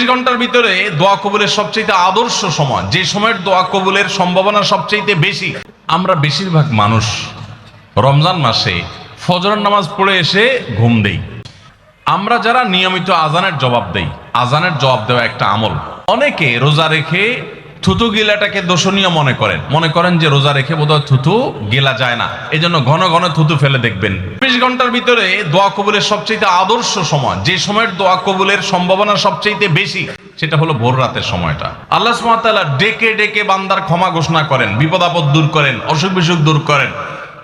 ঘন্টার ভিতরে দোয়া কবুলের সবচেয়ে আদর্শ সময়, যে সময়ের দোয়া কবুলের সম্ভাবনা সবচেয়ে বেশি। আমরা বেশিরভাগ মানুষ রমজান মাসে ফজরের নামাজ পড়ে এসে ঘুম দেই। আমরা যারা নিয়মিত আজানের জবাব দেই, আজানের জবাব দেওয়া একটা আমল। অনেকে রোজা রেখে থুতু গিলাটাকে দোষণীয় মনে করেন যে রোজা রেখে বোধহয় থুতু গেলা যায় না, এই জন্য ঘন ঘন থুতু ফেলে দেখবেন। ২৪ ঘন্টার ভিতরে দোয়া কবুলের সবচেয়ে আদর্শ সময়, যে সময়ের দোয়া কবুলের সম্ভাবনা সবচেয়ে বেশি, সেটা হলো ভোর রাতের সময়টা। আল্লাহ সুবহানাহু ওয়া তাআলা ডেকে ডেকে বান্দার ক্ষমা ঘোষণা করেন, বিপদ আপদ দূর করেন, অসুখ বিসুখ দূর করেন।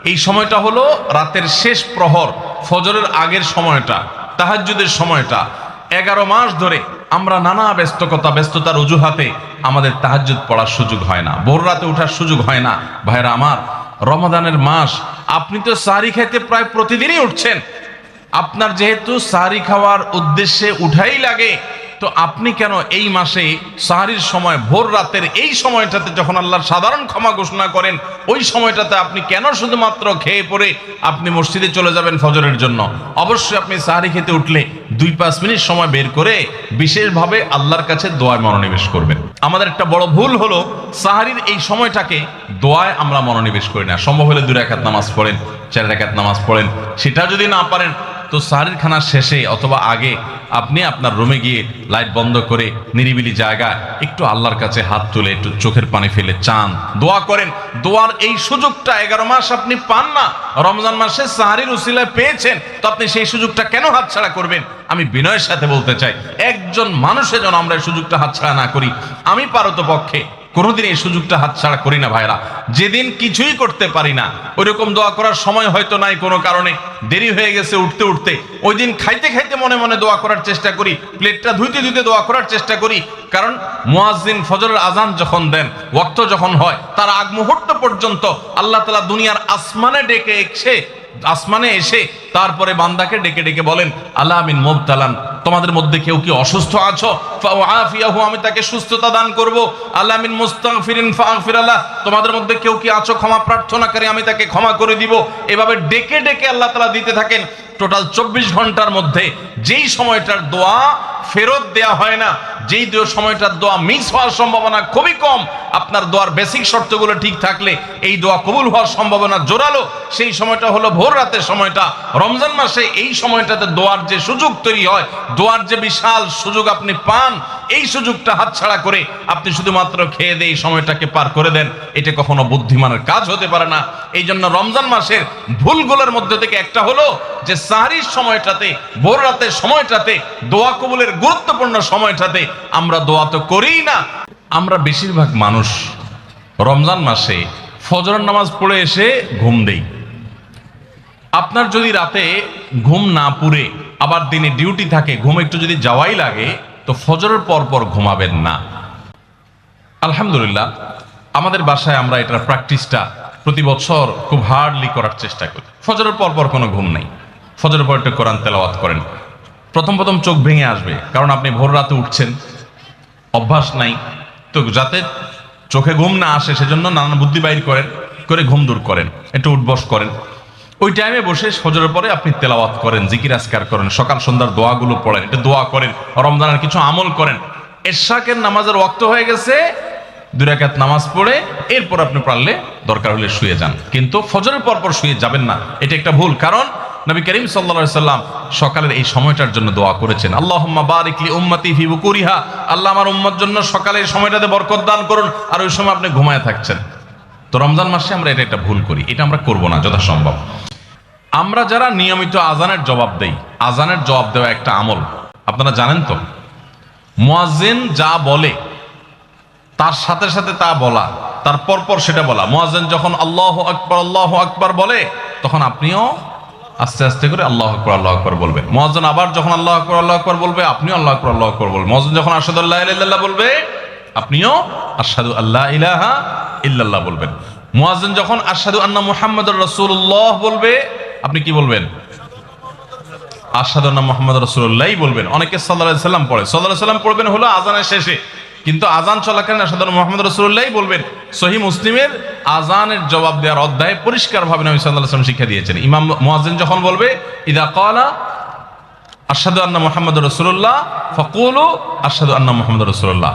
এই সময়টা হলো রাতের শেষ প্রহর, ফজরের আগের সময়টা, তাহাজ্জুদের সময়টা। 11 মাস ধরে আমরা নানা ব্যস্ততার অজুহাতে আমাদের তাহাজ্জুদ পড়ার সুযোগ হয় না, ভোর রাতে ওঠার সুযোগ হয় না। ভাইরা আমার, রমাদানের মাস, আপনি তো সাহরি খেতে প্রায় প্রতিদিনই উঠছেন। আপনার যেহেতু সাহরি খাওয়ার উদ্দেশ্যে উঠাই লাগে, তো আপনি কেন এই মাসে সাহরির সময় ভোর রাতের এই সময়টাতে যখন আল্লাহর সাধারণ ক্ষমা ঘোষণা করেন, ওই সময়টাতে আপনি কেন শুধুমাত্র খেয়ে পরে আপনি মসজিদে চলে যাবেন ফজরের জন্য? অবশ্যই আপনি সাহরি খেতে উঠলে 2-5 মিনিট সময় বের করে বিশেষভাবে আল্লাহর কাছে দোয়ায় মনোনিবেশ করবেন। আমাদের একটা বড় ভুল হলো সাহরির এই সময়টাকে দোয়ায় আমরা মনোনিবেশ করি না। সম্ভব হলে 2 রাকাত নামাজ পড়েন, 4 রাকাত নামাজ পড়েন। সেটা যদি না পারেন তো সাহরির খানা শেষে অথবা আগে আপনি আপনার রুমে গিয়ে লাইট বন্ধ করে নিরিবিলি জায়গায় একটু আল্লাহর কাছে হাত তুলে একটু চোখের পানি ফেলে চান, দোয়া করেন। দোয়ার এই সুযোগটা 11 মাস আপনি পান না, রমজান মাসে সাহরির উসিলায় পেয়েছেন, তো আপনি সেই সুযোগটা কেন হাতছাড়া করবেন? আমি বিনয়ের সাথে বলতে চাই, একজন মানুষের যেন আমরা এই সুযোগটা হাতছাড়া না করি। আমি পারতপক্ষে কোনোদিন এই সুযোগটা হাতছাড়া করি না ভাইরা। যেদিন কিছুই করতে পারি না, ওইরকম দোয়া করার সময় হয়তো নাই, কোনো কারণে দেরি হয়ে গেছে উঠতে উঠতে, ওই দিন খাইতে খাইতে মনে মনে দোয়া করার চেষ্টা করি, প্লেটটা ধুইতে ধুইতে দোয়া করার চেষ্টা করি। কারণ মুয়াজ্জিন ফজরের আজান যখন দেন, ওয়াক্ত যখন হয়, তার আগ মুহূর্ত পর্যন্ত আল্লাহ তাআলা দুনিয়ার আসমানে এসে তারপরে বান্দাকে ডেকে ডেকে বলেন, আলা মিন মুবতালান, তোমাদের মধ্যে কেউ কি অসুস্থ আছো, ফাআফিয়াহু, আমি তাকে সুস্থতা দান করব। আলা মিন মুস্তাগফিরিন ফাগফির লাহ, তোমাদের মধ্যে কেউ কি আছো ক্ষমা প্রার্থনাকারী, আমি তাকে ক্ষমা করে দিব। এভাবে ডেকে ডেকে আল্লাহ তাআলা দিতে থাকেন। টোটাল 24 ঘন্টার মধ্যে যেই সময়টার দোয়া ফেরত দেয়া হয় না, যেই সময়টার দোয়া মিস হওয়ার সম্ভাবনা খুবই কম, আপনার দোয়ার বেসিক শর্তগুলো ঠিক থাকলে এই দোয়া কবুল হওয়ার সম্ভাবনা জোরালো, সেই সময়টা হলো ভোর রাতের সময়টা। রমজান মাসে এই সময়টাতে দোয়ার যে সুযোগ তৈরি হয়, দোয়ার যে বিশাল সুযোগ আপনি পান, এই সুযোগটা হাতছাড়া করে আপনি শুধুমাত্র খেয়ে দিয়ে এই সময়টাকে পার করে দেন, এটা কখনো বুদ্ধিমানের কাজ হতে পারে না। এই জন্য রমজান মাসের ভুলগুলোর মধ্যে থেকে একটা হলো যে সাহরির সময়টাতে, ভোর রাতের সময়টাতে, দোয়া কবুলের গুরুত্বপূর্ণ সময়টাতে আমরা দোয়া তো করিই না। আমরা বেশিরভাগ মানুষ রমজান মাসে ফজরের নামাজ পড়ে এসে ঘুম দেই। আপনার যদি রাতে ঘুম না পুরে আবার দিনে ডিউটি থাকে, ঘুম একটু যদি যাওয়াই লাগে, তো ফজরের পর ঘুমাবেন না। আলহামদুলিল্লাহ, আমাদের বাসায় আমরা এটার প্র্যাকটিসটা প্রতি বছর খুব হার্ডলি করার চেষ্টা করি। ফজরের পর কোনো ঘুম নেই, ফজরের পর একটু কোরআন তেলাওয়াত করেন। প্রথম চোখ ভেঙে আসবে, কারণ আপনি ভোর রাতে উঠছেন, অভ্যাস নাই, তো যাতে চোখে ঘুম না আসে সেজন্য নানান বুদ্ধি বাইর করে ঘুম দূর করেন, একটু উঠবস করেন। ওই টাইমে বসে ফজরের পরে আপনি তেলাওয়াত করেন, জিকির আজকার করেন, সকাল সন্ধ্যার দোয়াগুলো পড়েন, একটু দোয়া করেন, রমজানের কিছু আমল করেন। এশাকের নামাজের ওয়াক্ত হয়ে গেছে, 2 রাকাত নামাজ পড়ে এরপর আপনি পারলে দরকার হলে শুয়ে যান, কিন্তু ফজরের পর শুয়ে যাবেন না। এটা একটা ভুল, কারণ নবী করিম সাল্লাল্লাহু আলাইহি সাল্লাম সকালের এই সময়টার জন্য দোয়া করেছেন, আল্লাহুম্মা বারিক লি উম্মতি ফি বুকুরিহা, আল্লাহ আমার উম্মত জন্য সকালের সময়টাতে বরকত দান করুন। আর ওই সময় আপনি ঘুমায় থাকছেন। তো রমজান মাসে আমরা এটা একটা ভুল করি, এটা আমরা করব না যথাসম্ভব। আমরা যারা নিয়মিত আজানের জবাব দেই, আজানের জবাব দেওয়া একটা আমল। আপনারা জানেন তো, মুয়াজ্জিন যা বলে তার সাথে সাথে তা বলা, তার পরপর সেটা বলা। মুয়াজ্জিন যখন আল্লাহু আকবার বলে, তখন আপনিও আস্তে আস্তে করে আল্লাহু আকবার বলবেন। মুয়াজ্জিন আবার যখন আল্লাহু আকবার বলবে, আপনিও আল্লাহু আকবার বলবেন। মুয়াজ্জিন যখন আশহাদু আল্লা ইলাহা ইল্লাল্লাহ বলবে, আপনিও আশহাদু আল্লা ইলাহা ইল্লাল্লাহ বলবেন। মুয়াজ্জিন যখন আশহাদু আন্না মুহাম্মাদুর রাসূলুল্লাহ বলবে, আপনি কি বলবেন? আশহাদু আন্না মুহাম্মাদুর রাসূলুল্লাহই বলবেন। অনেকে সাল্লাল্লাহু আলাইহি সাল্লাম পড়ে, সাল্লাল্লাহু আলাইহি সাল্লাম পড়বেন হলো আজানের শেষে, কিন্তু আজান চলাকালীন আশহাদু আন্না মুহাম্মাদুর রাসূলুল্লাহই বলবেন। সহিহ মুসলিমের আজানের জবাব দেওয়ার অধ্যায়ে পরিষ্কারভাবে নবী সাল্লাল্লাহু আলাইহি ওয়াসাল্লাম শিক্ষা দিয়েছেন। ইমাম মুয়াজ্জিন যখন বলবে, ইদা ক্বালা আশহাদু আন্না মুহাম্মাদুর রাসূলুল্লাহ ফাকুলু আশহাদু আন্না মুহাম্মাদুর রাসূলুল্লাহ,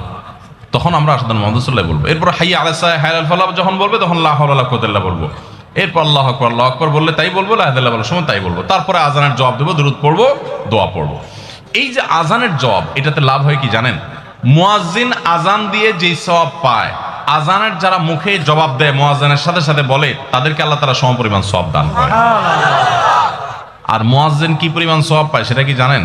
তখন আমরা আশহাদু আন্না মুহাম্মাদুর রাসূলুল্লাহ বলবো। এরপর হাইয়া আলাস সালাহ হাইয়া আল ফালাহ যখন বলবে তখন লা হাওলা ওয়ালা কুওয়াতা ইল্লা বলবো। এরপর আল্লাহু আকবার বললে তাই বলবো, লা ইলাহা ইল্লাল্লাহ সময় তাই বলবো। তারপরে আজানের জবাব দেবো, দুরূদ পড়বো, দোয়া পড়বো। এই যে আজানের জবাব, এটাতে লাভ হয় কি জানেন? মুয়াজ্জিন আজান দিয়ে যেই সওয়াব পায়, আজানের যারা মুখে জবাব দেয় মুয়াজ্জিনের সাথে সাথে বলে, তাদেরকে আল্লাহ তাআলা সমপরিমাণ সওয়াব দান করে। আর মুয়াজ্জিন কি পরিমাণ সওয়াব পায় সেটা কি জানেন?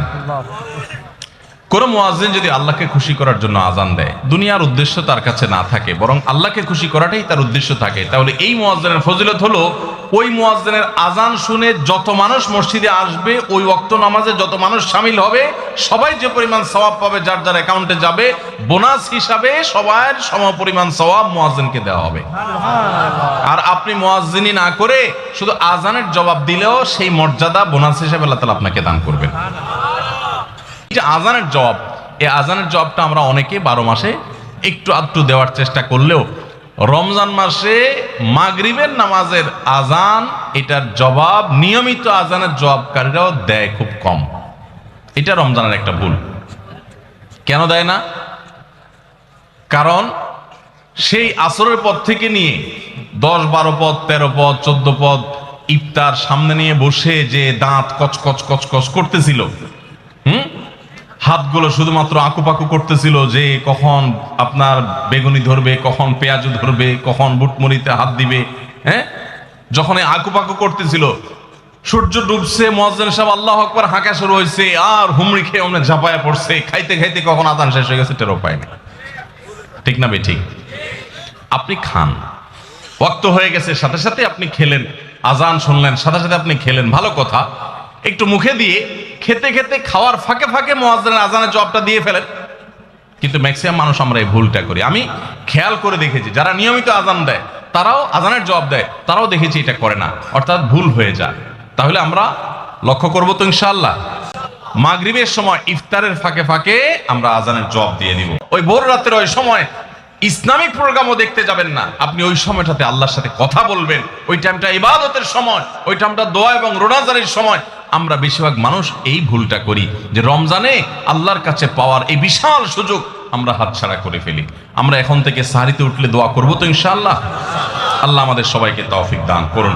কোন মুয়াজ্জিন যদি আল্লাহকে খুশি করার জন্য আজান দেয়, দুনিয়ার উদ্দেশ্য তার কাছে না থাকে, বরং আল্লাহকে খুশি করাটাই তার উদ্দেশ্য থাকে, তাহলে এই মুয়াজ্জিনের ফজিলত হলো ওই মুয়াজ্জিনের আজান শুনে যত মানুষ মসজিদে আসবে, ওই ওয়াক্ত নামাজে যত মানুষ শামিল হবে, সবাই যে পরিমাণ সওয়াব পাবে, যার যার অ্যাকাউন্টে যাবে, বোনাস হিসাবে সবার সমপরিমাণ সওয়াব মুয়াজ্জিনকে দেওয়া হবে। আর আপনি মুয়াজ্জিনি না করে শুধু আজানের জবাব দিলেও সেই মর্যাদা বোনাস হিসাবে আল্লাহ তাআলা আপনাকে দান করবেন। আজানের জবাব, এই আজানের জবাবটা আমরা অনেকে 12 মাসে একটু আধটু দেওয়ার চেষ্টা করলেও রমজান মাসে মাগরিবের নামাজের আজান, এটার জবাব নিয়মিত আজানের জবাবকারীরাও দেয় খুব কম। এটা রমজানের একটা ভুল। কেন দেয় না? কারণ সেই আসরের পর থেকে নিয়ে 10, 12 পদ, 13 পদ, 14 পদ ইফতার সামনে নিয়ে বসে যে দাঁত কচকচ কচকচ করতেছিল, হাতগুলো শুধুমাত্র আকুপাকু করতেছিল যে কখন আপনার বেগুনি ধরবে, কখন পেঁয়াজু ধরবে, কখন বুটমুড়িতে হাত দিবে। যখন আকুপাকু করতেছিল, সূর্য ডুবছে, মুয়াজ্জিন সাহেব আল্লাহু আকবার হাঁকা শুরু হয়েছে, আর হুমড়ি খেয়ে অমনে ঝাঁপায়া পড়ছে, খাইতে খাইতে কখন আজান শেষ হয়ে গেছে টেরও পায়নি। ঠিক না ঠিক? আপনি খান, ওয়াক্ত হয়ে গেছে, সাথে সাথে আপনি খেলেন, আজান শুনলেন, সাথে সাথে আপনি খেলেন, ভালো কথা। একটু মুখে দিয়ে খেতে খেতে খাওয়ার ফাঁকে ফাঁকে মুয়াজ্জিনের আজানের জবাবটা দিয়ে ফেলেন। কিন্তু ম্যাক্সিমাম মানুষ আমরা এই ভুলটা করি। আমি খেয়াল করে দেখেছি যারা নিয়মিত আজান দেয়, তারাও আজানের জবাব দেয়, তারাও দেখেছি এটা করে না, অর্থাৎ ভুল হয়ে যায়। তাহলে আমরা লক্ষ্য করবো তো ইনশাআল্লাহ, মাগরিবের সময় ইফতারের ফাঁকে ফাঁকে আমরা আজানের জবাব দিয়ে দিব। ওই ভোর রাতের ওই সময় ইসলামিক প্রোগ্রামও দেখতে যাবেন না, আপনি ওই সময়টাতে আল্লাহর সাথে কথা বলবেন। ওই টাইমটা ইবাদতের সময়, ওই টাইমটা দোয়া এবং রোনাজারির সময়। আমরা বেশিরভাগ মানুষ এই ভুলটা করি যে রমজানে আল্লাহর কাছে পাওয়ার এই বিশাল সুযোগ আমরা হাতছাড়া করে ফেলি। আমরা এখন থেকে সাহারিতে উঠলে দোয়া করবো তো ইনশাআল্লাহ। আল্লাহ আমাদের সবাইকে তৌফিক দান করুন।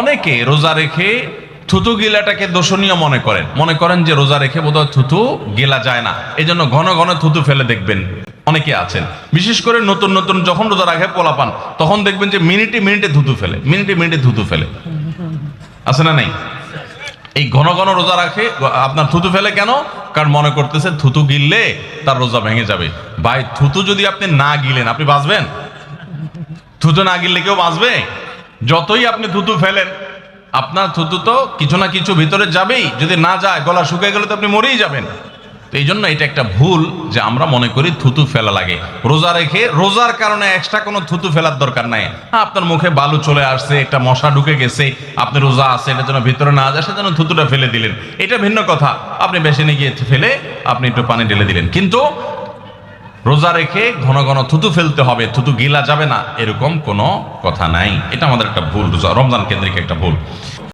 অনেকে রোজা রেখে থুতু গিলাটাকে দোষণীয় মনে করেন যে রোজা রেখে বোধহয় থুতু গেলা যায় না, এই জন্য ঘন ঘন থুতু ফেলে দেখবেন অনেকে আছেন। বিশেষ করে নতুন নতুন যখন রোজা রাখে পোলাপান, তখন দেখবেন যে মিনিটে মিনিটে থুতু ফেলে। আছে না নাই? এই ঘন ঘন রোজা রাখে, আপনার থুতু ফেলে কেন? কারণ মনে করতেছে থুতু গিললে তার রোজা ভেঙে যাবে। ভাই, থুতু যদি আপনি না গিলেন আপনি বাঁচবেন? থুতু না গিললে কেউ বাঁচবে? যতই আপনি থুতু ফেলেন, আপনার থুতু তো কিছু না কিছু ভিতরে যাবেই। যদি না যায়, গলা শুকিয়ে গেলে তো আপনি মরেই যাবেন। তো এই জন্য এটা একটা ভুল যে আমরা মনে করি থুতু ফেলা লাগে। রোজা রেখে রোজার কারণে এক্সট্রা কোনো থুতু ফেলার দরকার নাই। আপনার মুখে বালু চলে আসছে, একটা মশা ঢুকে গেছে, আপনি রোজা আছে, এটা যেন ভিতরে না যায়, সেজন্য থুতুটা ফেলে দিলেন, এটা ভিন্ন কথা। আপনি বেসিনে গিয়ে ফেলে আপনি একটু পানি ঢেলে দিলেন। কিন্তু রোজা রেখে ঘন ঘন থুতু ফেলতে হবে, থুতু গিলা যাবে না, এরকম কোনো কথা নাই। এটা আমাদের একটা ভুল, রমজান কেন্দ্রিক একটা ভুল।